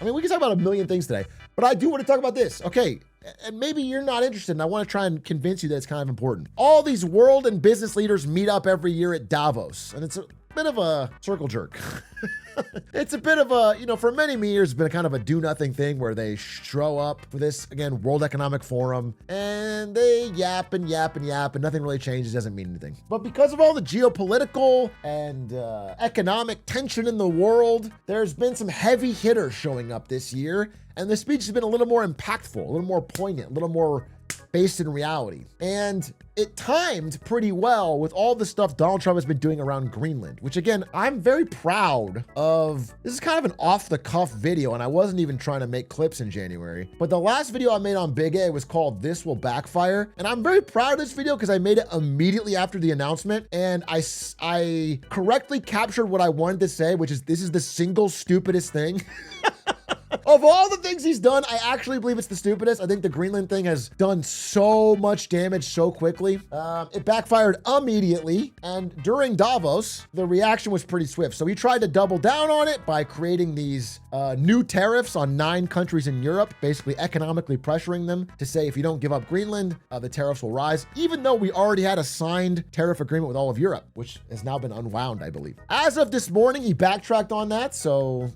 I mean, we can talk about a million things today, but I do want to talk about this. Okay, and maybe you're not interested, and I want to try and convince you that it's kind of important. All these world and business leaders meet up every year at Davos, and it's a bit of a circle jerk. It's a bit of a, for many years, it's been a kind of a do-nothing thing where they show up for this, again, World Economic Forum, and they yap and yap and yap, and nothing really changes, doesn't mean anything. But because of all the geopolitical and economic tension in the world, there's been some heavy hitters showing up this year, and the speech has been a little more impactful, a little more poignant, a little more based in reality. And it timed pretty well with all the stuff Donald Trump has been doing around Greenland, which again, I'm very proud of. This is kind of an off-the-cuff video, and I wasn't even trying to make clips in January. But the last video I made on Big A was called This Will Backfire. And I'm very proud of this video because I made it immediately after the announcement. And I correctly captured what I wanted to say, which is this is the single stupidest thing. Of all the things he's done, I actually believe it's the stupidest. I think the Greenland thing has done so much damage so quickly. It backfired immediately. And during Davos, the reaction was pretty swift. So he tried to double down on it by creating these new tariffs on 9 countries in Europe, basically economically pressuring them to say, if you don't give up Greenland, the tariffs will rise, even though we already had a signed tariff agreement with all of Europe, which has now been unwound, I believe. As of this morning, he backtracked on that. So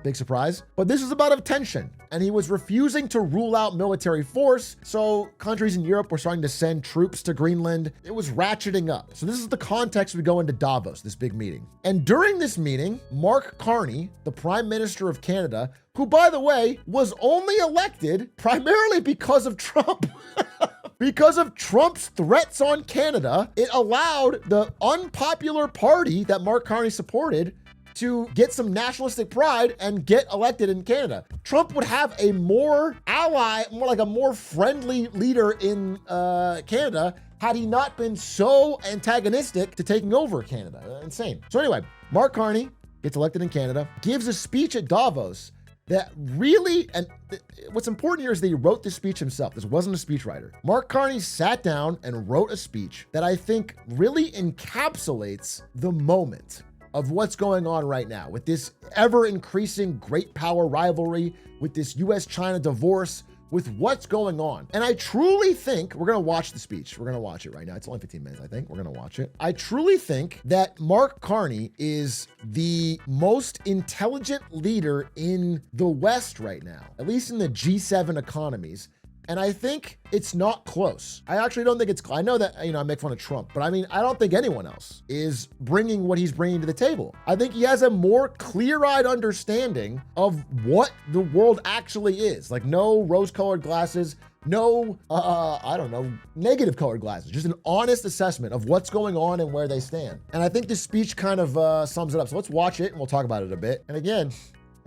big surprise. But this is about attention, and he was refusing to rule out military force. So countries in Europe were starting to send troops to Greenland. It was ratcheting up. So this is the context we go into Davos, this big meeting. And during this meeting, Mark Carney, the Prime Minister of Canada, who, by the way, was only elected primarily because of Trump. Because of Trump's threats on Canada, it allowed the unpopular party that Mark Carney supported to get some nationalistic pride and get elected in Canada. Trump would have a more ally, more like a more friendly leader in Canada had he not been so antagonistic to taking over Canada. Insane. So anyway, Mark Carney gets elected in Canada, gives a speech at Davos that really, and what's important here is that he wrote this speech himself. This wasn't a speechwriter. Mark Carney sat down and wrote a speech that I think really encapsulates the moment of what's going on right now with this ever increasing great power rivalry, with this US-China divorce, with what's going on. And I truly think, we're gonna watch the speech. We're gonna watch it right now. It's only 15 minutes, I think. We're gonna watch it. I truly think that Mark Carney is the most intelligent leader in the West right now, at least in the G7 economies. And I think it's not close. I actually don't think it's, I know that, I make fun of Trump, but I mean, I don't think anyone else is bringing what he's bringing to the table. I think he has a more clear-eyed understanding of what the world actually is. Like no rose-colored glasses, no, negative colored glasses, just an honest assessment of what's going on and where they stand. And I think this speech kind of sums it up. So let's watch it and we'll talk about it a bit. And again,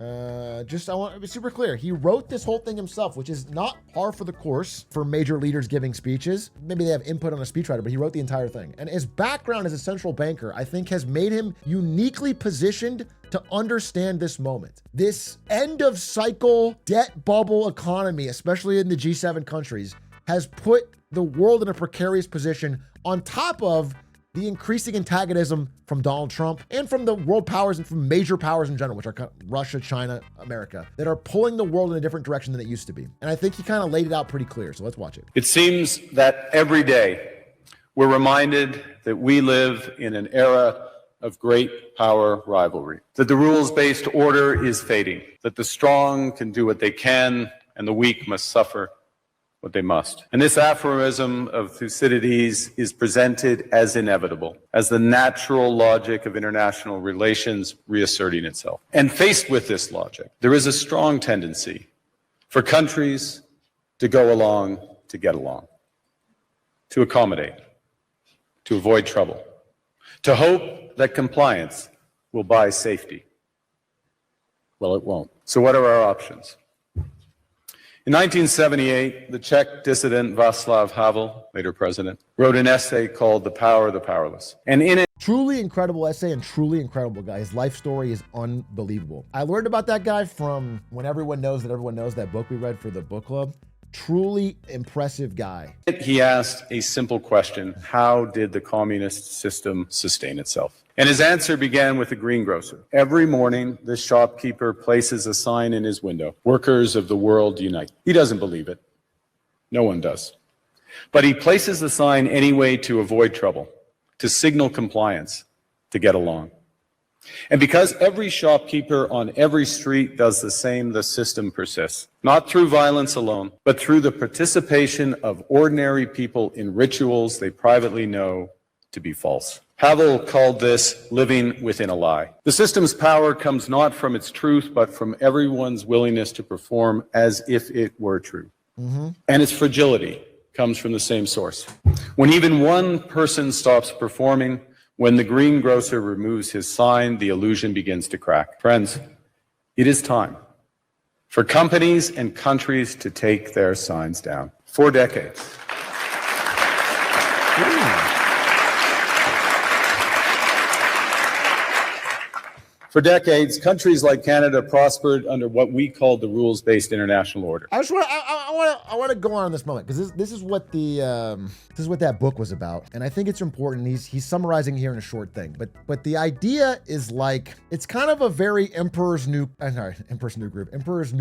I want to be super clear. He wrote this whole thing himself, which is not par for the course for major leaders giving speeches. Maybe they have input on a speechwriter, but he wrote the entire thing. And his background as a central banker, I think, has made him uniquely positioned to understand this moment. This end of cycle debt bubble economy, especially in the G7 countries, has put the world in a precarious position on top of the increasing antagonism from Donald Trump and from the world powers and from major powers in general, which are Russia, China, America, that are pulling the world in a different direction than it used to be. And I think he kind of laid it out pretty clear. So let's watch it. It seems that every day we're reminded that we live in an era of great power rivalry, that the rules-based order is fading, that the strong can do what they can and the weak must suffer what they must. And this aphorism of Thucydides is presented as inevitable, as the natural logic of international relations reasserting itself. And faced with this logic, there is a strong tendency for countries to go along to get along, to accommodate, to avoid trouble, to hope that compliance will buy safety. Well, it won't. So what are our options? In 1978, the Czech dissident Václav Havel, later president, wrote an essay called The Power of the Powerless. And in it, truly incredible essay and truly incredible guy. His life story is unbelievable. I learned about that guy from When Everyone Knows That Everyone Knows, that book we read for the book club. Truly impressive guy. He asked a simple question: how did the communist system sustain itself? And his answer began with the greengrocer. Every morning, this shopkeeper places a sign in his window, "Workers of the world unite." He doesn't believe it. No one does. But he places the sign anyway to avoid trouble, to signal compliance, to get along. And because every shopkeeper on every street does the same, the system persists. Not through violence alone, but through the participation of ordinary people in rituals they privately know to be false. Havel called this living within a lie. The system's power comes not from its truth, but from everyone's willingness to perform as if it were true. And its fragility comes from the same source. When even one person stops performing, when the greengrocer removes his sign, the illusion begins to crack. Friends, it is time for companies and countries to take their signs down. For decades. For decades, countries like Canada prospered under what we called the rules-based international order. I want to go on this moment because this is what that book was about, and I think it's important. He's summarizing here in a short thing, but the idea is like it's kind of a very Emperor's New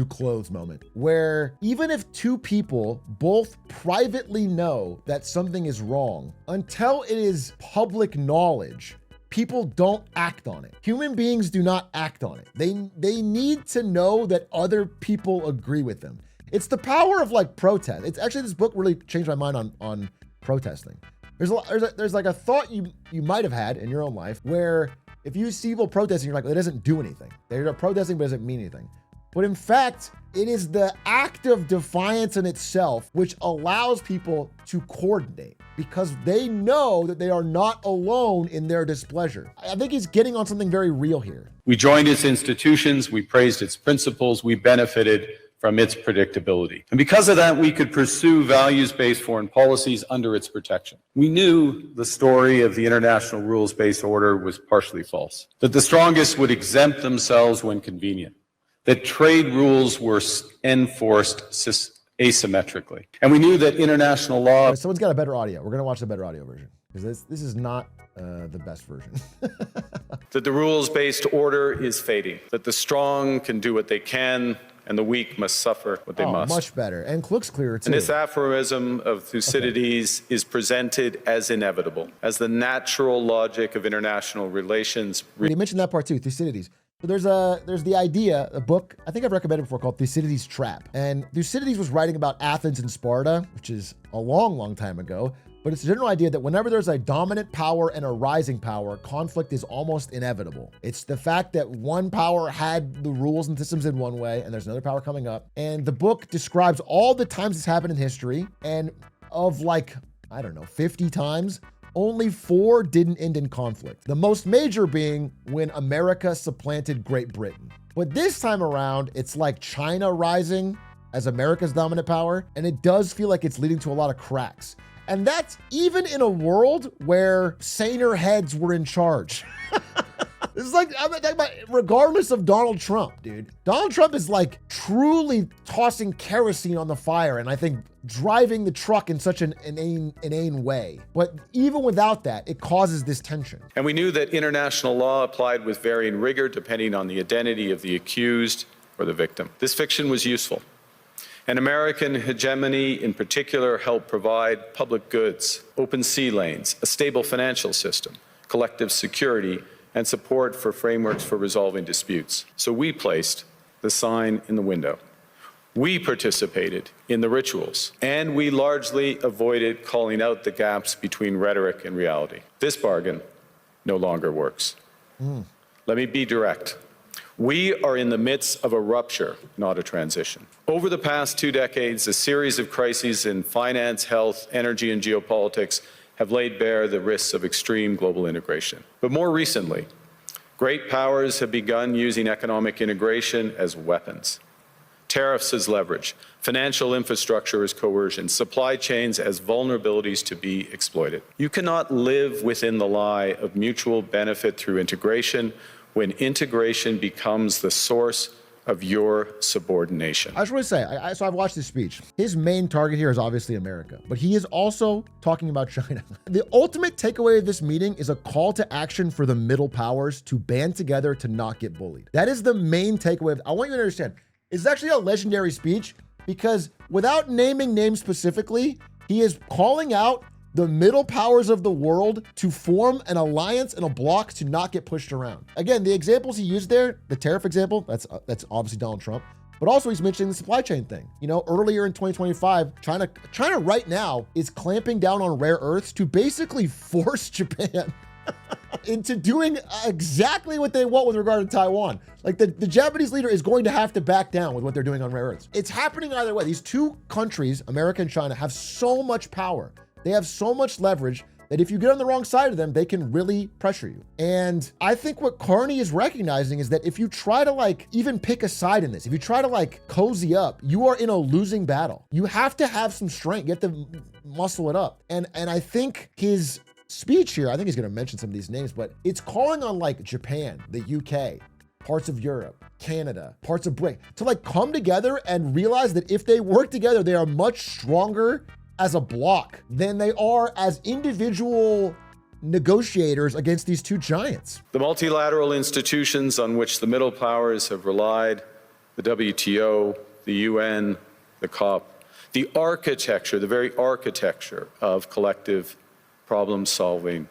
Clothes moment, where even if two people both privately know that something is wrong, until it is public knowledge, people don't act on it. Human beings do not act on it. They need to know that other people agree with them. It's the power of like protest. It's actually, this book really changed my mind on protesting. There's like a thought you might have had in your own life where if you see people protesting, you're like, it doesn't do anything. They're protesting, but it doesn't mean anything. But in fact, it is the act of defiance in itself which allows people to coordinate because they know that they are not alone in their displeasure. I think he's getting on something very real here. We joined its institutions, we praised its principles, we benefited from its predictability. And because of that, we could pursue values-based foreign policies under its protection. We knew the story of the international rules-based order was partially false, that the strongest would exempt themselves when convenient, that trade rules were enforced asymmetrically. And we knew that international law... Someone's got a better audio. We're going to watch the better audio version because this is not the best version. That the rules-based order is fading, that the strong can do what they can, and the weak must suffer what they must. Much better. And looks clearer, too. And this aphorism of Thucydides is presented as inevitable, as the natural logic of international relations. You mentioned that part, too, Thucydides. So there's the idea, a book, I think I've recommended before, called Thucydides' Trap. And Thucydides was writing about Athens and Sparta, which is a long, long time ago. But it's a general idea that whenever there's a dominant power and a rising power, conflict is almost inevitable. It's the fact that one power had the rules and systems in one way, and there's another power coming up. And the book describes all the times it's happened in history, and of like, I don't know, 50 times, only 4 didn't end in conflict. The most major being when America supplanted Great Britain. But this time around, it's like China rising as America's dominant power, and it does feel like it's leading to a lot of cracks. And that's even in a world where saner heads were in charge. This is like, I'm talking about regardless of Donald Trump, dude. Donald Trump is like truly tossing kerosene on the fire and I think driving the truck in such an inane way. But even without that, it causes this tension. And we knew that international law applied with varying rigor depending on the identity of the accused or the victim. This fiction was useful. And American hegemony in particular helped provide public goods, open sea lanes, a stable financial system, collective security, and support for frameworks for resolving disputes. So we placed the sign in the window. We participated in the rituals, and we largely avoided calling out the gaps between rhetoric and reality. This bargain no longer works. Let me be direct. We are in the midst of a rupture, not a transition. Over the past 2 decades, a series of crises in finance, health, energy, and geopolitics have laid bare the risks of extreme global integration. But more recently, great powers have begun using economic integration as weapons. Tariffs as leverage, financial infrastructure as coercion, supply chains as vulnerabilities to be exploited. You cannot live within the lie of mutual benefit through integration when integration becomes the source of your subordination. I just want to say, so I've watched this speech. His main target here is obviously America, but he is also talking about China. The ultimate takeaway of this meeting is a call to action for the middle powers to band together to not get bullied. That is the main takeaway. I want you to understand, it's actually a legendary speech because without naming names specifically, he is calling out the middle powers of the world to form an alliance and a bloc to not get pushed around. Again, the examples he used there, the tariff example, that's obviously Donald Trump, but also he's mentioning the supply chain thing. You know, earlier in 2025, China right now is clamping down on rare earths to basically force Japan into doing exactly what they want with regard to Taiwan. Like the Japanese leader is going to have to back down with what they're doing on rare earths. It's happening either way. These two countries, America and China, have so much power. They have so much leverage that if you get on the wrong side of them, they can really pressure you. And I think what Carney is recognizing is that if you try to even pick a side in this, if you try to cozy up, you are in a losing battle. You have to have some strength. You have to muscle it up. And I think his speech here, I think he's going to mention some of these names, but it's calling on Japan, the UK, parts of Europe, Canada, parts of Britain to come together and realize that if they work together, they are much stronger as a bloc than they are as individual negotiators against these two giants. The multilateral institutions on which the middle powers have relied, the WTO, the UN, the COP, the architecture, the very architecture of collective problem solving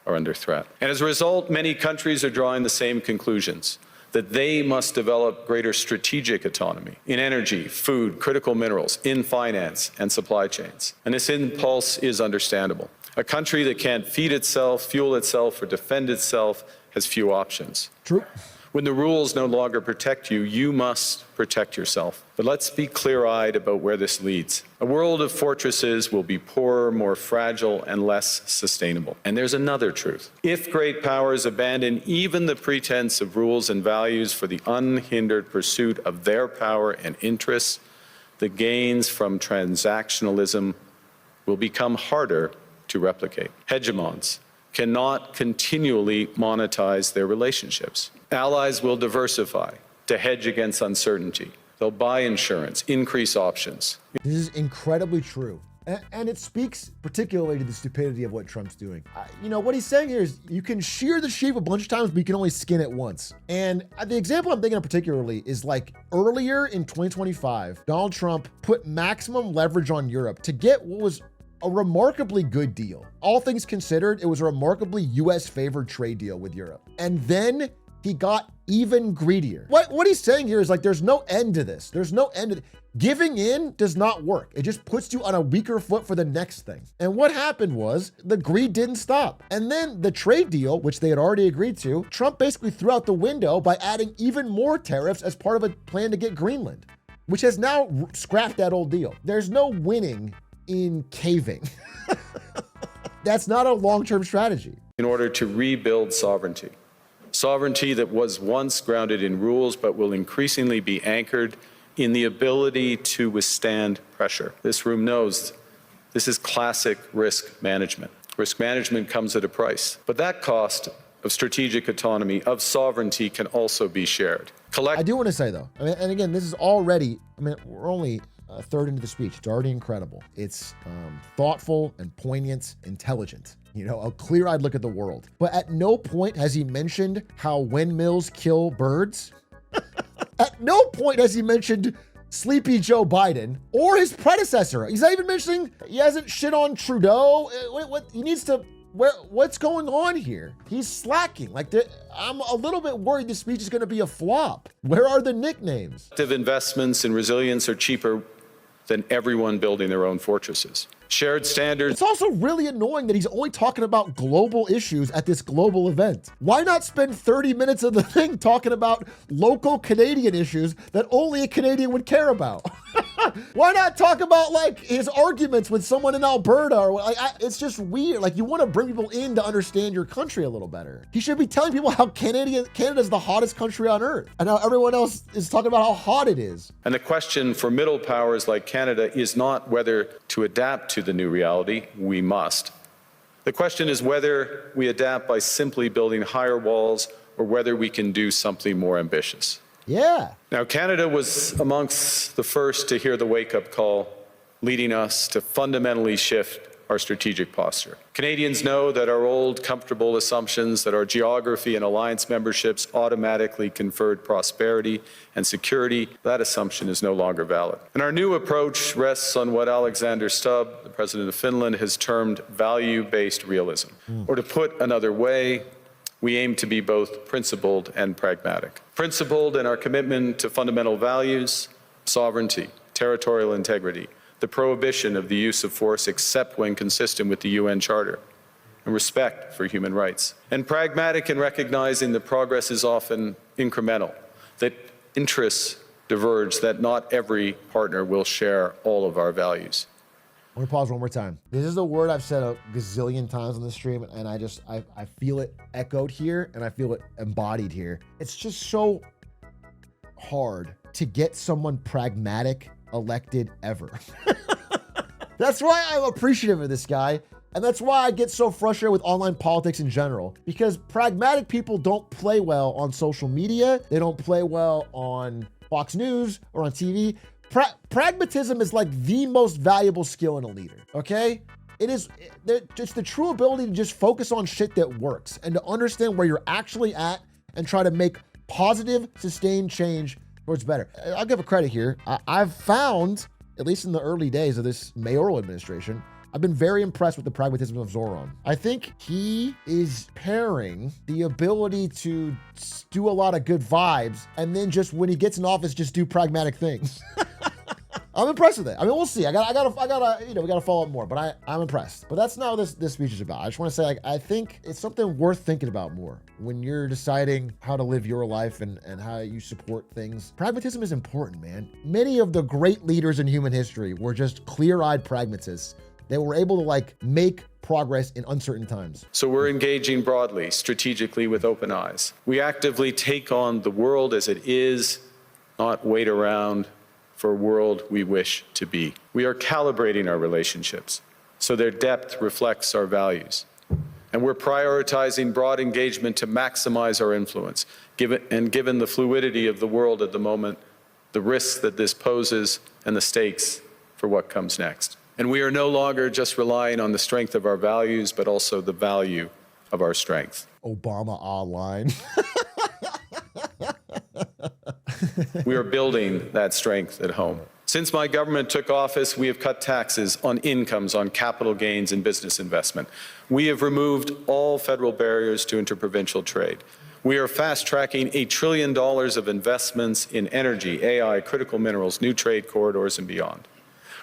are under threat. And as a result, many countries are drawing the same conclusions, that they must develop greater strategic autonomy in energy, food, critical minerals, in finance and supply chains. And this impulse is understandable. A country that can't feed itself, fuel itself, or defend itself has few options. True. When the rules no longer protect you, you must protect yourself. But let's be clear-eyed about where this leads. A world of fortresses will be poorer, more fragile, and less sustainable. And there's another truth. If great powers abandon even the pretense of rules and values for the unhindered pursuit of their power and interests, the gains from transactionalism will become harder to replicate. Hegemons cannot continually monetize their relationships. Allies will diversify to hedge against uncertainty. They'll buy insurance, increase options. This is incredibly true. And it speaks particularly to the stupidity of what Trump's doing. What he's saying here is you can shear the sheep a bunch of times, but you can only skin it once. And the example I'm thinking of particularly is earlier in 2025, Donald Trump put maximum leverage on Europe to get what was a remarkably good deal. All things considered, it was a remarkably US favored trade deal with Europe. And then he got even greedier. What he's saying here is there's no end to this. There's no end to giving in does not work. It just puts you on a weaker foot for the next thing. And what happened was the greed didn't stop. And then the trade deal, which they had already agreed to, Trump basically threw out the window by adding even more tariffs as part of a plan to get Greenland, which has now scrapped that old deal. There's no winning in caving. That's not a long-term strategy. In order to rebuild sovereignty. Sovereignty that was once grounded in rules but will increasingly be anchored in the ability to withstand pressure. This room knows this is classic risk management. Risk management comes at a price, but that cost of strategic autonomy, of sovereignty, can also be shared. I do want to say though, and again, this is already, we're only a third into the speech. It's already incredible. It's thoughtful and poignant, intelligent. A clear-eyed look at the world. But at no point has he mentioned how windmills kill birds. At no point has he mentioned Sleepy Joe Biden or his predecessor. He's not even mentioning, he hasn't shit on Trudeau. He needs to, what's going on here? He's slacking. I'm a little bit worried this speech is going to be a flop. Where are the nicknames? Investments in resilience are cheaper than everyone building their own fortresses. Shared standards. It's also really annoying that he's only talking about global issues at this global event. Why not spend 30 minutes of the thing talking about local Canadian issues that only a Canadian would care about? Why not talk about his arguments with someone in Alberta or it's just weird. You want to bring people in to understand your country a little better. He should be telling people how Canada's the hottest country on earth and how everyone else is talking about how hot it is. And the question for middle powers like Canada is not whether to adapt to the new reality. We must. The question is whether we adapt by simply building higher walls or whether we can do something more ambitious. Yeah. Now, Canada was amongst the first to hear the wake-up call, leading us to fundamentally shift our strategic posture. Canadians know that our old, comfortable assumptions that our geography and alliance memberships automatically conferred prosperity and security, that assumption is no longer valid. And our new approach rests on what Alexander Stubb, the President of Finland, has termed value-based realism. Or to put another way, we aim to be both principled and pragmatic. Principled in our commitment to fundamental values, sovereignty, territorial integrity, the prohibition of the use of force except when consistent with the UN Charter, and respect for human rights. And pragmatic in recognizing that progress is often incremental, that interests diverge, that not every partner will share all of our values. Let me pause one more time. This is a word I've said a gazillion times on the stream, and I feel it echoed here, and I feel it embodied here. It's just so hard to get someone pragmatic elected ever. That's why I'm appreciative of this guy. And that's why I get so frustrated with online politics in general, because pragmatic people don't play well on social media. They don't play well on Fox News or on TV. Pragmatism is like the most valuable skill in a leader, okay? It is just the true ability to just focus on shit that works and to understand where you're actually at and try to make positive, sustained change towards better. I'll give a credit here. I've found, at least in the early days of this mayoral administration, I've been very impressed with the pragmatism of Zoran. I think he is pairing the ability to do a lot of good vibes and then just when he gets in office, just do pragmatic things. I'm impressed with it. I mean, we'll see. I gotta, we gotta follow up more, but I'm impressed. But that's not what this speech is about. I just want to say, like, I think it's something worth thinking about more when you're deciding how to live your life and how you support things. Pragmatism is important, man. Many of the great leaders in human history were just clear-eyed pragmatists. They were able to like make progress in uncertain times. So we're engaging broadly, strategically with open eyes. We actively take on the world as it is, not wait around for a world we wish to be. We are calibrating our relationships so their depth reflects our values. And we're prioritizing broad engagement to maximize our influence. Given the fluidity of the world at the moment, the risks that this poses and the stakes for what comes next. And we are no longer just relying on the strength of our values, but also the value of our strength. Obama online. We are building that strength at home. Since my government took office, we have cut taxes on incomes, on capital gains and business investment. We have removed all federal barriers to interprovincial trade. We are fast-tracking $1 trillion of investments in energy, AI, critical minerals, new trade corridors, and beyond.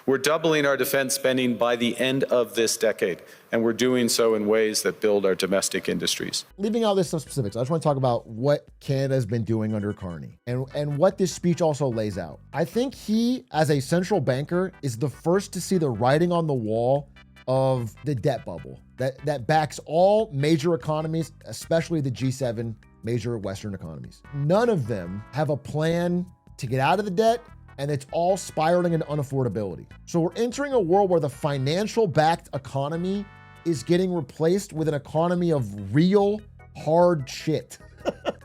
We're doubling our defense spending by the end of this decade, and we're doing so in ways that build our domestic industries. Leaving out this some specifics, I just want to talk about what Canada has been doing under Carney and what this speech also lays out. I think he, as a central banker, is the first to see the writing on the wall of the debt bubble that backs all major economies, especially the G7 major Western economies. None of them have a plan to get out of the debt, and it's all spiraling into unaffordability. So we're entering a world where the financial-backed economy is getting replaced with an economy of real hard shit.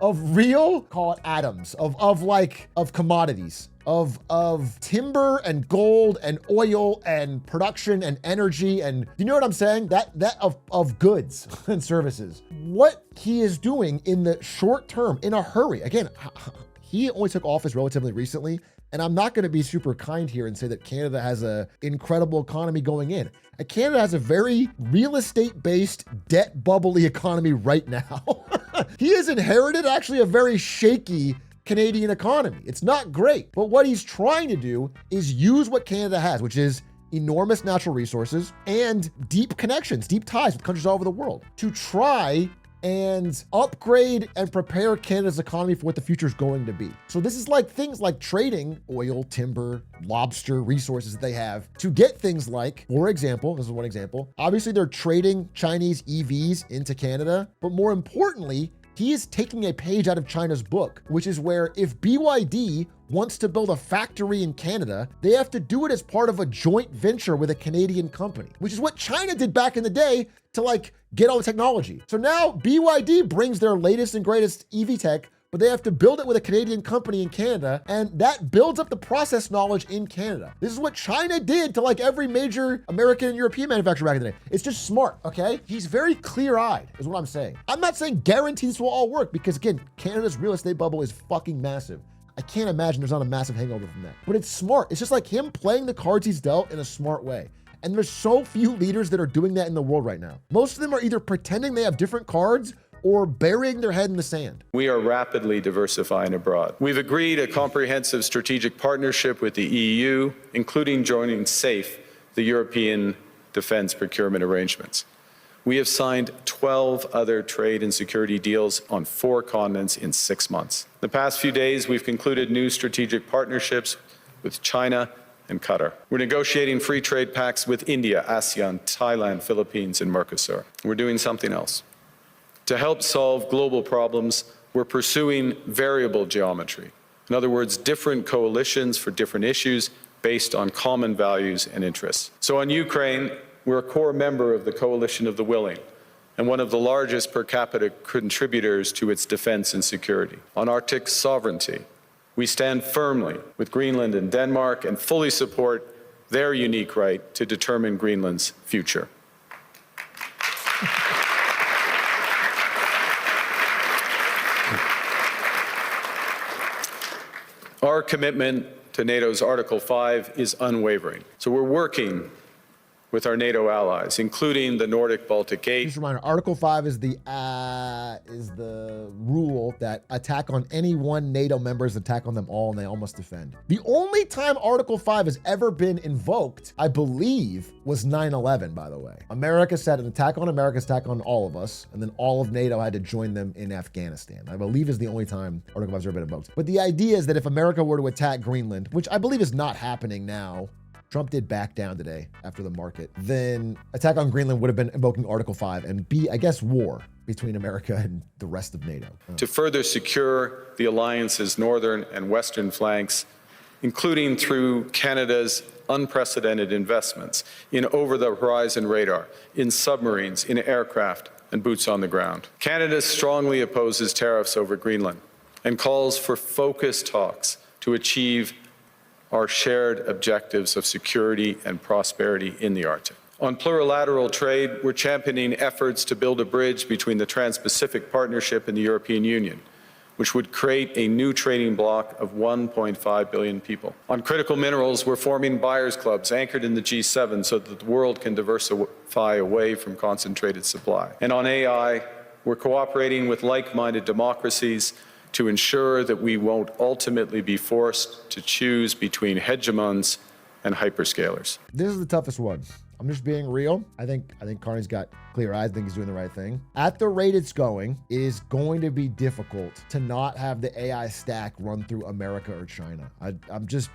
Of real, call it atoms, of commodities, of timber and gold and oil and production and energy and, you know what I'm saying? That of goods and services. What he is doing in the short term, in a hurry, again, he only took office relatively recently, and I'm not going to be super kind here and say that Canada has an incredible economy going in. Canada has a very real estate-based, debt bubbly economy right now. He has inherited actually a very shaky Canadian economy. It's not great, but what he's trying to do is use what Canada has, which is enormous natural resources and deep connections, deep ties with countries all over the world, to try and upgrade and prepare Canada's economy for what the future is going to be. So this is like things like trading oil, timber, lobster resources that they have to get things like, for example, this is one example, obviously they're trading Chinese EVs into Canada, but more importantly, he is taking a page out of China's book, which is where if BYD wants to build a factory in Canada, they have to do it as part of a joint venture with a Canadian company, which is what China did back in the day to like get all the technology. So now BYD brings their latest and greatest EV tech but they have to build it with a Canadian company in Canada, and that builds up the process knowledge in Canada. This is what China did to like every major American and European manufacturer back in the day. It's just smart, okay? He's very clear-eyed, is what I'm saying. I'm not saying guarantees this will all work, because again, Canada's real estate bubble is fucking massive. I can't imagine there's not a massive hangover from that. But it's smart. It's just like him playing the cards he's dealt in a smart way. And there's so few leaders that are doing that in the world right now. Most of them are either pretending they have different cards or burying their head in the sand. We are rapidly diversifying abroad. We've agreed a comprehensive strategic partnership with the EU, including joining SAFE, the European Defence Procurement Arrangements. We have signed 12 other trade and security deals on 4 continents in 6 months. The past few days, we've concluded new strategic partnerships with China and Qatar. We're negotiating free trade pacts with India, ASEAN, Thailand, Philippines, and Mercosur. We're doing something else. To help solve global problems, we're pursuing variable geometry. In other words, different coalitions for different issues based on common values and interests. So on Ukraine, we're a core member of the Coalition of the Willing and one of the largest per capita contributors to its defense and security. On Arctic sovereignty, we stand firmly with Greenland and Denmark and fully support their unique right to determine Greenland's future. Our commitment to NATO's Article 5 is unwavering. So we're working with our NATO allies, including the Nordic-Baltic Gate. Just a reminder, Article 5 is the rule that attack on any one NATO member is attack on them all, and they all must defend. The only time Article 5 has ever been invoked, I believe, was 9/11, by the way. America said an attack on America is attack on all of us, and then all of NATO had to join them in Afghanistan. I believe is the only time Article 5 has ever been invoked. But the idea is that if America were to attack Greenland, which I believe is not happening now, Trump did back down today after the market, then attack on Greenland would have been invoking Article 5 and be, I guess, war between America and the rest of NATO. To further secure the alliance's northern and western flanks, including through Canada's unprecedented investments in over-the-horizon radar, in submarines, in aircraft, and boots on the ground. Canada strongly opposes tariffs over Greenland and calls for focused talks to achieve our shared objectives of security and prosperity in the Arctic. On plurilateral trade, we're championing efforts to build a bridge between the Trans-Pacific Partnership and the European Union, which would create a new trading bloc of 1.5 billion people. On critical minerals, we're forming buyers clubs anchored in the G7 so that the world can diversify away from concentrated supply. And on AI, we're cooperating with like-minded democracies to ensure that we won't ultimately be forced to choose between hegemons and hyperscalers. This is the toughest one. I'm just being real. I think Carney's got clear eyes. I think he's doing the right thing. At the rate it's going, it is going to be difficult to not have the AI stack run through America or China.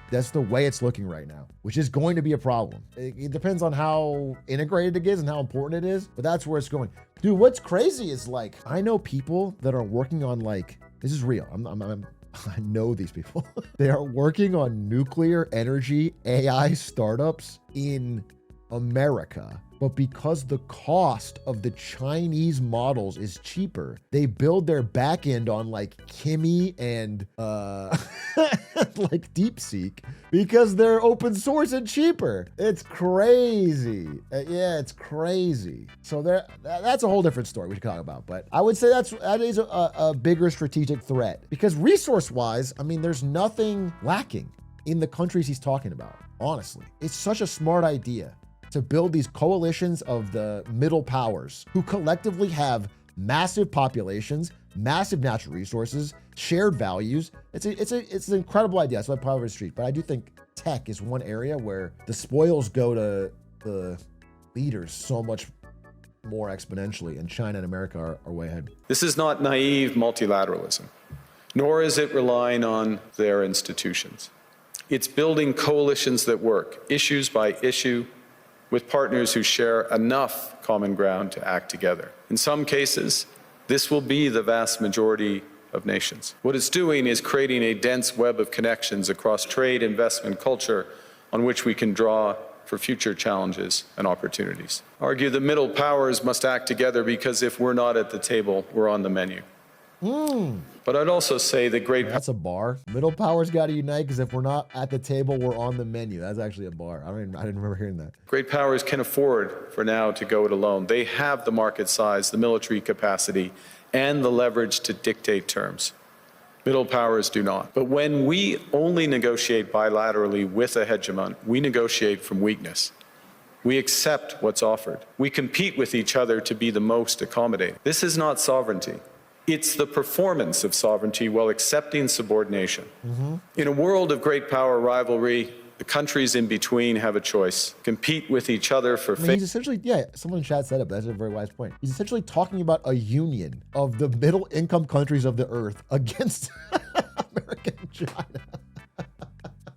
That's the way it's looking right now, which is going to be a problem. It depends on how integrated it is and how important it is, but that's where it's going. Dude, what's crazy is like, I know people that are working on like, this is real. I know these people. They are working on nuclear energy AI startups in America, but because the cost of the Chinese models is cheaper, they build their back end on like Kimi and like DeepSeek because they're open source and cheaper. It's crazy. Yeah, it's crazy. So that's a whole different story we should talk about. But I would say that is a bigger strategic threat because resource-wise, I mean, there's nothing lacking in the countries he's talking about. Honestly, it's such a smart idea to build these coalitions of the middle powers who collectively have massive populations, massive natural resources, shared values. It's an incredible idea. That's why Power of the Street. But I do think tech is one area where the spoils go to the leaders so much more exponentially, and China and America are way ahead. This is not naive multilateralism, nor is it relying on their institutions. It's building coalitions that work, issues by issue, with partners who share enough common ground to act together. In some cases, this will be the vast majority of nations. What it's doing is creating a dense web of connections across trade, investment, culture, on which we can draw for future challenges and opportunities. I argue the middle powers must act together because if we're not at the table, we're on the menu. But I'd also say that That's a bar. Middle powers got to unite, because if we're not at the table, we're on the menu. That's actually a bar. I didn't remember hearing that. great powers can afford for now to go it alone. They have the market size, the military capacity, and the leverage to dictate terms. Middle powers do not. But when we only negotiate bilaterally with a hegemon, we negotiate from weakness. We accept what's offered. We compete with each other to be the most accommodating. This is not sovereignty. It's the performance of sovereignty while accepting subordination. In a world of great power rivalry, the countries in between have a choice. Compete with each other for He's essentially, someone in chat said it, but that's a very wise point. He's essentially talking about a union of the middle income countries of the earth against America and China.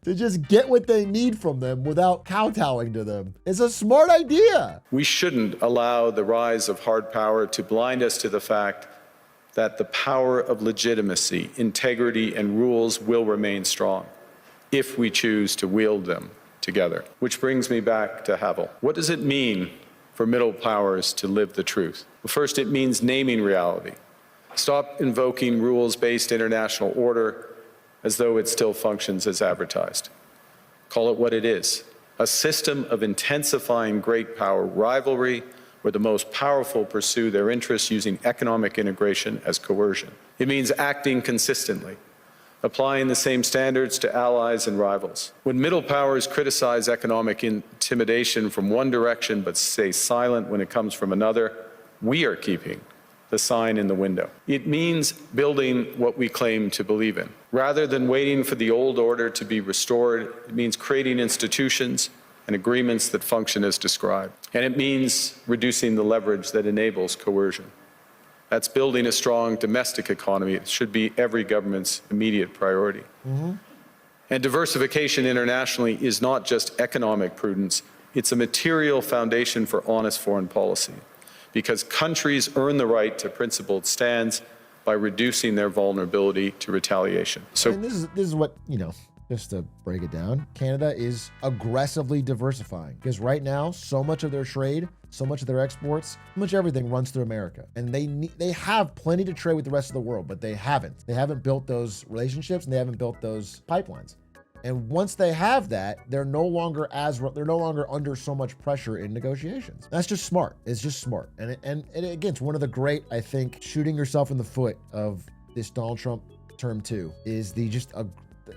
To just get what they need from them without kowtowing to them. It's a smart idea. We shouldn't allow the rise of hard power to blind us to the fact that the power of legitimacy, integrity, and rules will remain strong if we choose to wield them together. Which brings me back to Havel. What does it mean for middle powers to live the truth? Well, first, it means naming reality. Stop invoking rules-based international order as though it still functions as advertised. Call it what it is: a system of intensifying great power rivalry, where the most powerful pursue their interests using economic integration as coercion. It means acting consistently, applying the same standards to allies and rivals. When middle powers criticize economic intimidation from one direction but stay silent when it comes from another, we are keeping the sign in the window. It means building what we claim to believe in. Rather than waiting for the old order to be restored, it means creating institutions and agreements that function as described. And it means reducing the leverage that enables coercion. That's building a strong domestic economy. It should be every government's immediate priority. And diversification internationally is not just economic prudence, it's a material foundation for honest foreign policy, because countries earn the right to principled stands by reducing their vulnerability to retaliation. So And this is what, just to break it down, Canada is aggressively diversifying, because right now, so much of their trade, so much of their exports, so much everything runs through America. And they have plenty to trade with the rest of the world, but they haven't. They haven't built those relationships, and they haven't built those pipelines. And once they have that, they're no longer under so much pressure in negotiations. That's just smart. It's just smart. And again, it's one of the great, I think, shooting yourself in the foot of this Donald Trump term 2 is the just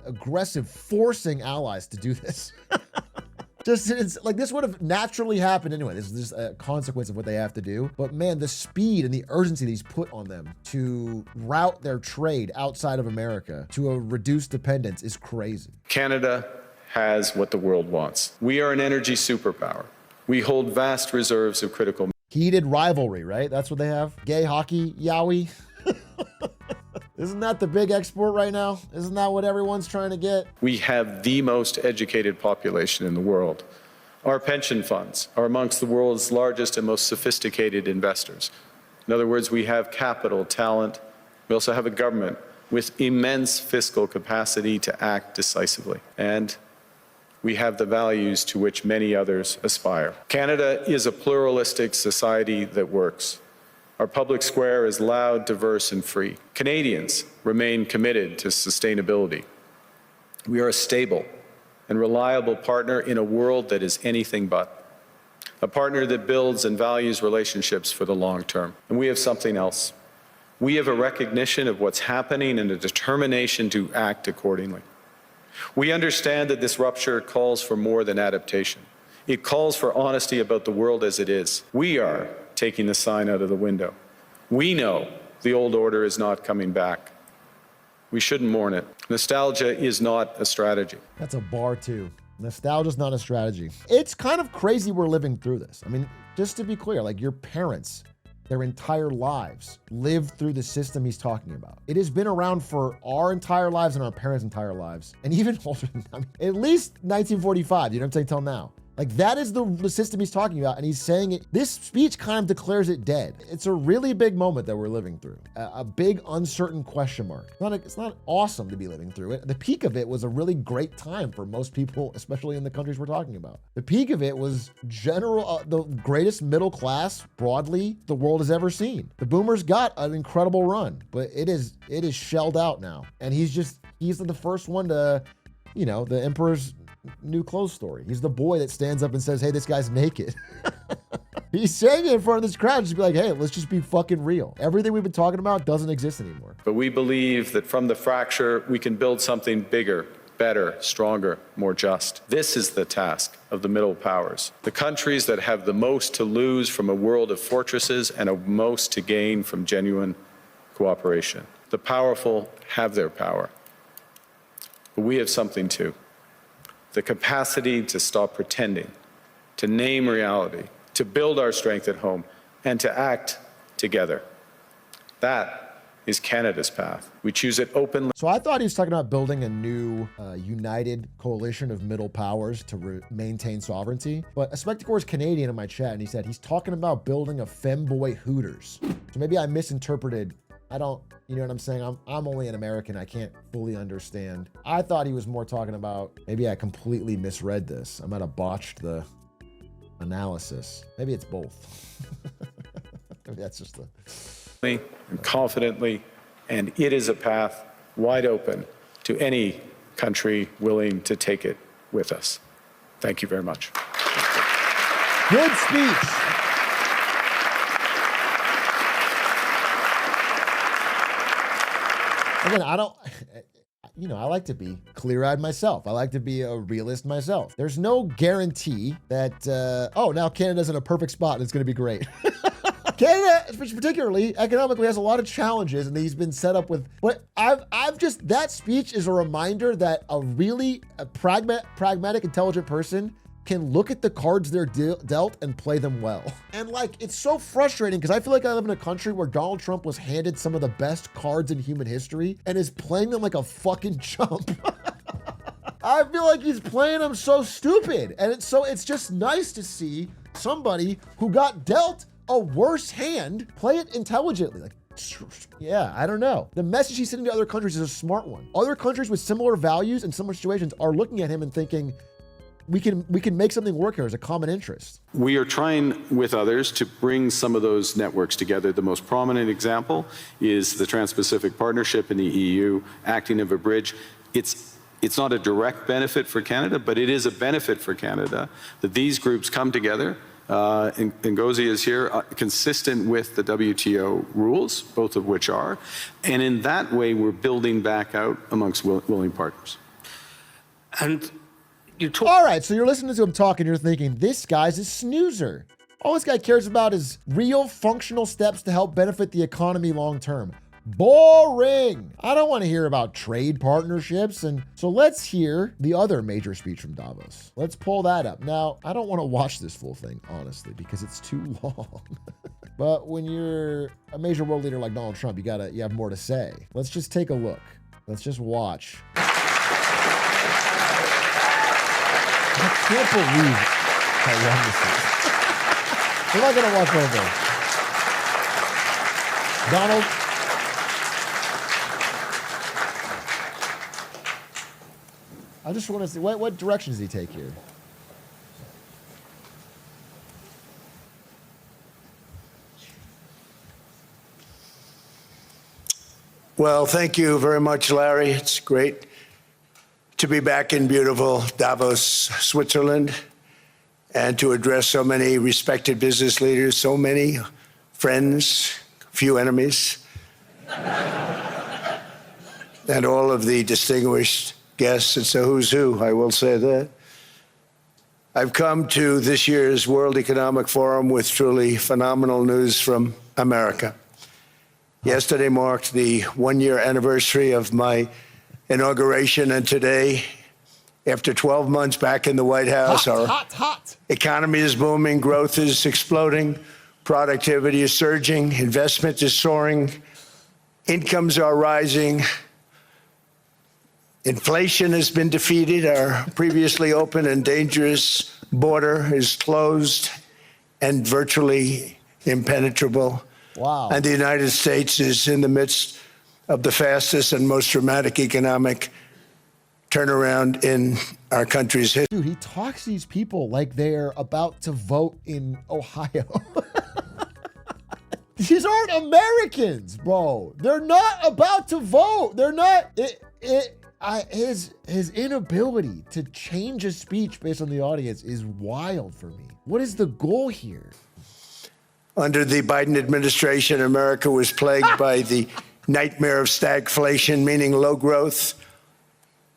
aggressive forcing allies to do this. It's like this would have naturally happened anyway. This is just a consequence of what they have to do. But man, the speed and the urgency that he's put on them to route their trade outside of America to a reduced dependence is crazy. Canada has what the world wants. We are an energy superpower. We hold vast reserves of critical. Heated rivalry, right? That's what they have. Gay hockey, yowie. Isn't that the big export right now? Isn't that what everyone's trying to get? We have the most educated population in the world. Our pension funds are amongst the world's largest and most sophisticated investors. In other words, we have capital, talent. We also have a government with immense fiscal capacity to act decisively. And we have the values to which many others aspire. Canada is a pluralistic society that works. Our public square is loud, diverse, and free. Canadians remain committed to sustainability. We are a stable and reliable partner in a world that is anything but. A partner that builds and values relationships for the long term. And we have something else. We have a recognition of what's happening and a determination to act accordingly. We understand that this rupture calls for more than adaptation. It calls for honesty about the world as it is. We are taking the sign out of the window. We know the old order is not coming back. We shouldn't mourn it. Nostalgia is not a strategy. That's a bar too. Nostalgia's not a strategy. It's kind of crazy we're living through this. I mean, just to be clear, like your parents, their entire lives lived through the system he's talking about. It has been around for our entire lives and our parents' entire lives, and even older than, at least 1945, you know what I'm saying, till now. Like that is the system he's talking about, and he's saying it. This speech kind of declares it dead. It's a really big moment that we're living through, a big uncertain question mark. It's not awesome to be living through it. The peak of it was a really great time for most people, especially in the countries we're talking about. The peak of it was the greatest middle class broadly the world has ever seen. The boomers got an incredible run, but it is shelled out now, and he's the first one to, the emperor's new clothes story. He's the boy that stands up and says, hey, this guy's naked. He's saying it in front of this crowd, just be like, hey, let's just be fucking real. Everything we've been talking about doesn't exist anymore. But we believe that from the fracture, we can build something bigger, better, stronger, more just. This is the task of the middle powers. The countries that have the most to lose from a world of fortresses and a most to gain from genuine cooperation. The powerful have their power. But we have something too. The capacity to stop pretending, to name reality, to build our strength at home, and to act together. That is Canada's path. We choose it openly. So I thought he was talking about building a new united coalition of middle powers to maintain sovereignty. But a Spectacore is Canadian in my chat, and he said he's talking about building a femboy Hooters. So maybe I misinterpreted. You know what I'm saying? I'm only an American. I can't fully understand. I thought he was more talking about, maybe I completely misread this. I might have botched the analysis. Maybe it's both. Maybe that's just and confidently, and it is a path wide open to any country willing to take it with us. Thank you very much. Good speech. Again, I like to be clear-eyed myself. I like to be a realist myself. There's no guarantee that, now Canada's in a perfect spot and it's going to be great. Canada, particularly economically, has a lot of challenges, and he's been set up with. But that speech is a reminder that a really pragmatic, intelligent person can look at the cards they're dealt and play them well. And it's so frustrating because I feel like I live in a country where Donald Trump was handed some of the best cards in human history and is playing them like a fucking chump. I feel like he's playing them so stupid. And it's just nice to see somebody who got dealt a worse hand play it intelligently. Yeah, I don't know. The message he's sending to other countries is a smart one. Other countries with similar values and similar situations are looking at him and thinking, we can make something work here as a common interest. We are trying with others to bring some of those networks together. The most prominent example is the Trans-Pacific Partnership in the EU, acting as a bridge. It's not a direct benefit for Canada, but it is a benefit for Canada that these groups come together. And Ngozi is here, consistent with the WTO rules, both of which are. And in that way, we're building back out amongst willing partners. And all right, so you're listening to him talk and you're thinking, this guy's a snoozer. All this guy cares about is real functional steps to help benefit the economy long term. Boring. I don't want to hear about trade partnerships. And so let's hear the other major speech from Davos. Let's pull that up. Now, I don't want to watch this full thing, honestly, because it's too long. But when you're a major world leader like Donald Trump, you have more to say. Let's just take a look. Let's just watch. I can't believe how long this is. We're not going to watch over. Donald. I just want to see, what direction does he take here? Well, thank you very much, Larry. It's great to be back in beautiful Davos, Switzerland, and to address so many respected business leaders, so many friends, few enemies, and all of the distinguished guests. It's a who's who, I will say that. I've come to this year's World Economic Forum with truly phenomenal news from America. Yesterday marked the one-year anniversary of my inauguration, and today, after 12 months back in the White House, our economy is booming, growth is exploding, productivity is surging, investment is soaring, incomes are rising, inflation has been defeated, our previously open and dangerous border is closed and virtually impenetrable. Wow. And the United States is in the midst of the fastest and most dramatic economic turnaround in our country's history. Dude, he talks to these people like they're about to vote in Ohio. These aren't Americans, bro. They're not about to vote. They're not. His inability to change his speech based on the audience is wild for me. What is the goal here? Under the Biden administration, America was plagued by the nightmare of stagflation, meaning low growth,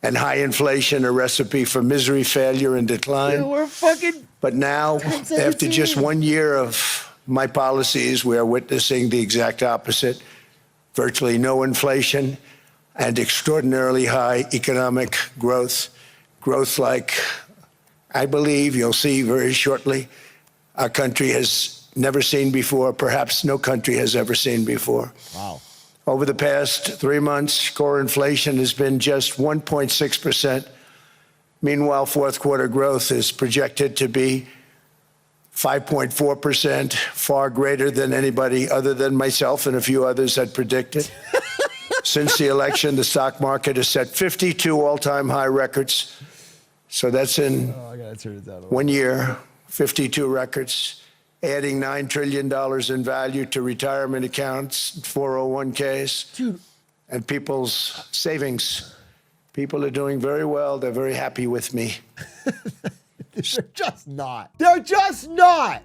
and high inflation, a recipe for misery, failure, and decline. Dude, we're fucking. But now, after just 1 year of my policies, we are witnessing the exact opposite. Virtually no inflation and extraordinarily high economic growth. Growth like I believe you'll see very shortly our country has never seen before, perhaps no country has ever seen before. Wow. Over the past 3 months, core inflation has been just 1.6%. Meanwhile, fourth quarter growth is projected to be 5.4%, far greater than anybody other than myself and a few others had predicted. Since the election, the stock market has set 52 all-time high records. So that's in 1 year, 52 records, adding $9 trillion in value to retirement accounts, 401ks, Dude. and people's savings. People are doing very well. They're very happy with me. They're just not. They're just not.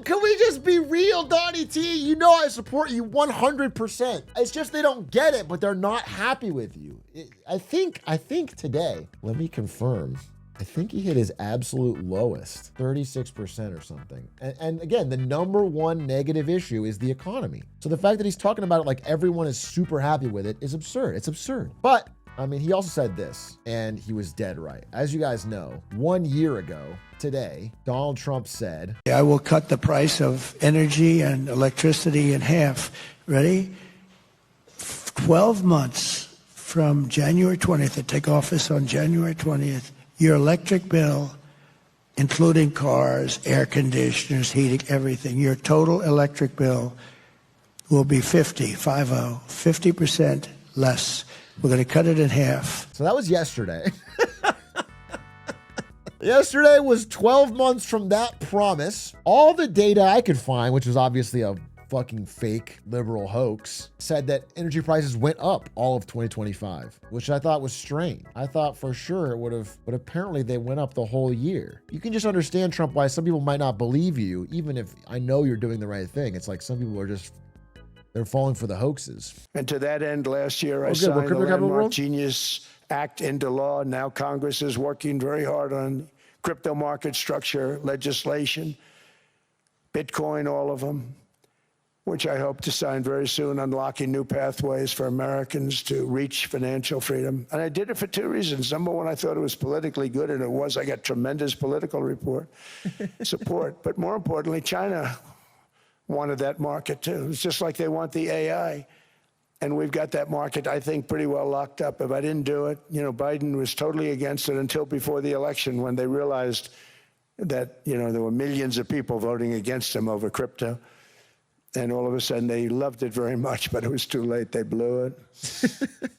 Can we just be real, Donnie T? You know I support you 100%. It's just they don't get it, but they're not happy with you. I think today, let me confirm. I think he hit his absolute lowest, 36% or something. And again, the number one negative issue is the economy. So the fact that he's talking about it like everyone is super happy with it is absurd. It's absurd. But I mean, he also said this, and he was dead right. As you guys know, 1 year ago today, Donald Trump said, I will cut the price of energy and electricity in half. Ready? 12 months from January 20th, I take office on January 20th, your electric bill, including cars, air conditioners, heating, everything, your total electric bill will be 50% less. We're going to cut it in half. So that was yesterday. Yesterday was 12 months from that promise. All the data I could find, which was obviously a fucking fake liberal hoax, said that energy prices went up all of 2025, which I thought was strange. I thought for sure it would have, but apparently they went up the whole year. You can just understand, Trump, why some people might not believe you, even if I know you're doing the right thing. It's like some people are just, they're falling for the hoaxes. And to that end, last year, I signed the landmark Genius Act into law. Now Congress is working very hard on crypto market structure legislation, Bitcoin, all of them, which I hope to sign very soon, unlocking new pathways for Americans to reach financial freedom. And I did it for two reasons. Number one, I thought it was politically good, and it was. I got tremendous political support. But more importantly, China wanted that market too. It's just like they want the AI. And we've got that market, I think, pretty well locked up. If I didn't do it, Biden was totally against it until before the election, when they realized that, there were millions of people voting against him over crypto. And all of a sudden they loved it very much, but it was too late. They blew it.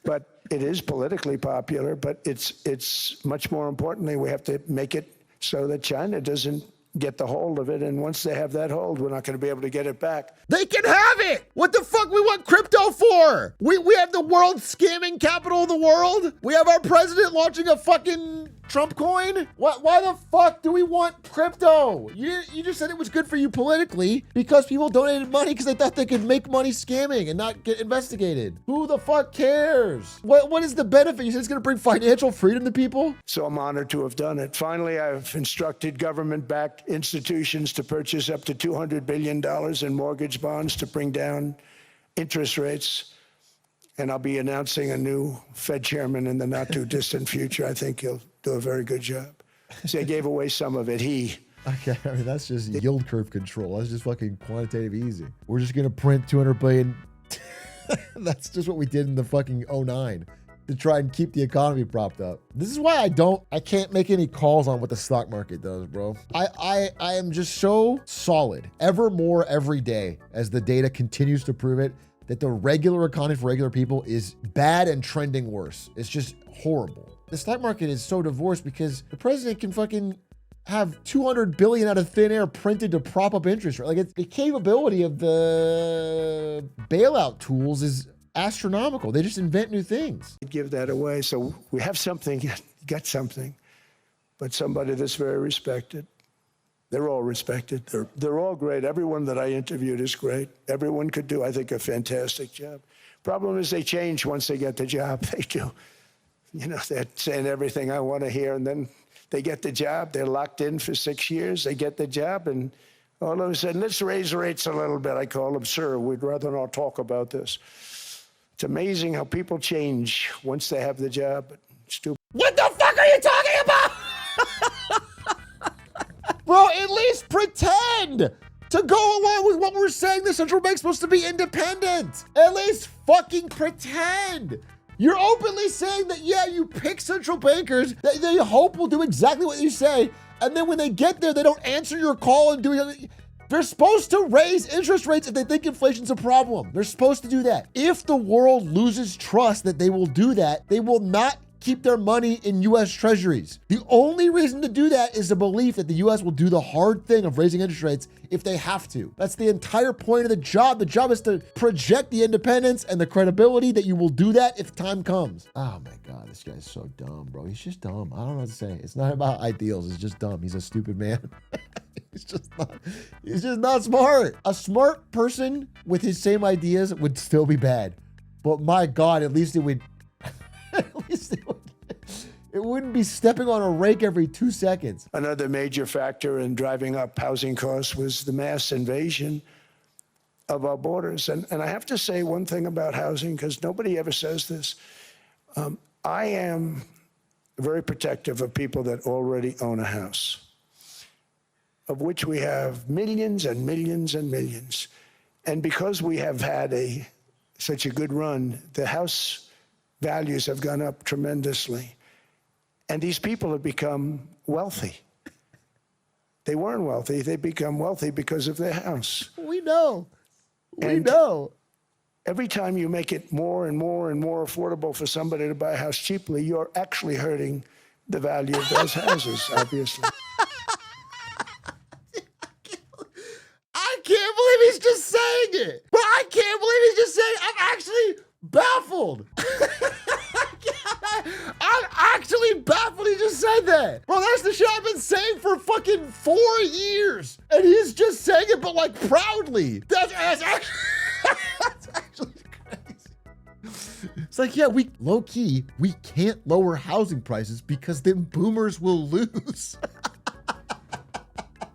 But it is politically popular, but it's much more importantly, we have to make it so that China doesn't get the hold of it. And once they have that hold, we're not going to be able to get it back. They can have it. What the fuck we want crypto for? We have the world scamming capital of the world. We have our president launching a fucking Trump coin. Why the fuck do we want crypto? You just said it was good for you politically because people donated money because they thought they could make money scamming and not get investigated. Who the fuck cares? What is the benefit? You said it's going to bring financial freedom to people? So I'm honored to have done it. Finally, I've instructed government-backed institutions to purchase up to $200 billion in mortgage bonds to bring down interest rates. And I'll be announcing a new Fed chairman in the not too distant future. I think he'll do a very good job. See, I gave away some of it. Okay, I mean, that's just yield curve control. That's just fucking quantitative easy. We're just going to print 200 billion. That's just what we did in the fucking 09. to try and keep the economy propped up. This is why I can't make any calls on what the stock market does, bro. I am just so solid ever more every day as the data continues to prove it that the regular economy for regular people is bad and trending worse. It's just horrible. The stock market is so divorced because the president can fucking have 200 billion out of thin air printed to prop up interest rate. Like, it's the capability of the bailout tools is astronomical. They just invent new things. Give that away. So we have something, got something, but somebody that's very respected. They're all respected. They're all great. Everyone that I interviewed is great. Everyone could do, I think, a fantastic job. Problem is they change once they get the job. They do. You know, they're saying everything I want to hear, and then they get the job. They're locked in for 6 years. They get the job, and all of a sudden, let's raise rates a little bit. I call them, sir, we'd rather not talk about this. It's amazing how people change once they have the job. Stupid. What the fuck are you talking about? Bro, at least pretend to go along with what we're saying. The central bank's supposed to be independent. At least fucking pretend. You're openly saying that, yeah, you pick central bankers that they hope will do exactly what you say. And then when they get there, they don't answer your call and do it. They're supposed to raise interest rates if they think inflation's a problem. They're supposed to do that. If the world loses trust that they will do that, they will not keep their money in U.S. treasuries. The only reason to do that is the belief that the U.S. will do the hard thing of raising interest rates if they have to. That's the entire point of the job. The job is to project the independence and the credibility that you will do that if time comes. Oh my God, this guy's so dumb, bro. He's just dumb. I don't know what to say. It's not about ideals. It's just dumb. He's a stupid man. He's just not smart. A smart person with his same ideas would still be bad. But my God, at least it would, it wouldn't be stepping on a rake every 2 seconds. Another major factor in driving up housing costs was the mass invasion of our borders. And I have to say one thing about housing, because nobody ever says this. I am very protective of people that already own a house, of which we have millions and millions and millions. And because we have had such a good run, the house values have gone up tremendously. And these people have become wealthy. They weren't wealthy. They become wealthy because of their house. We know. We And know. Every time you make it more and more and more affordable for somebody to buy a house cheaply, you're actually hurting the value of those houses, obviously. I can't believe he's just saying it. But I can't believe he's just saying, I'm actually baffled. I'm actually baffled he just said that. Bro, that's the shit I've been saying for fucking 4 years. And he's just saying it, but like proudly. That's actually crazy. It's like, yeah, low-key, we can't lower housing prices because then boomers will lose.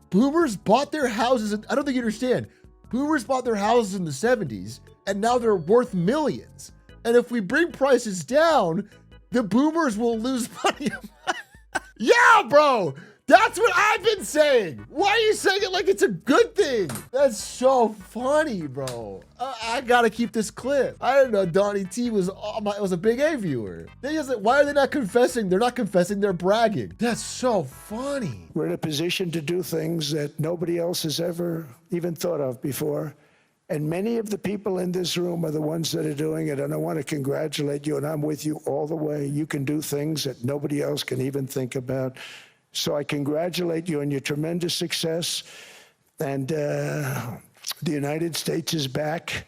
Boomers bought their houses, I don't think you understand. Boomers bought their houses in the 70s, and now they're worth millions. And if we bring prices down, the boomers will lose money. Yeah, bro, that's what I've been saying. Why are you saying it like it's a good thing? That's so funny, bro. I gotta keep this clip. I didn't know Donnie T was a Big A viewer. Why are they not confessing? They're not confessing, they're bragging. That's so funny. We're in a position to do things that nobody else has ever even thought of before. And many of the people in this room are the ones that are doing it. And I want to congratulate you, and I'm with you all the way. You can do things that nobody else can even think about. So I congratulate you on your tremendous success. And the United States is back,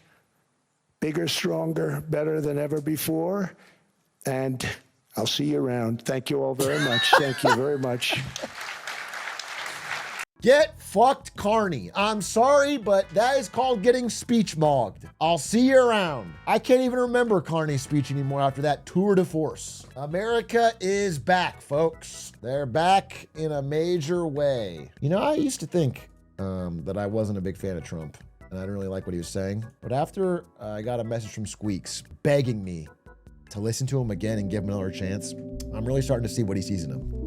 bigger, stronger, better than ever before. And I'll see you around. Thank you all very much. Thank you very much. Get fucked, Carney. I'm sorry, but that is called getting speech mogged. I'll see you around. I can't even remember Carney's speech anymore after that tour de force. America is back, folks. They're back in a major way. You know, I used to think that I wasn't a big fan of Trump, and I didn't really like what he was saying. But after I got a message from Squeaks begging me to listen to him again and give him another chance, I'm really starting to see what he sees in him.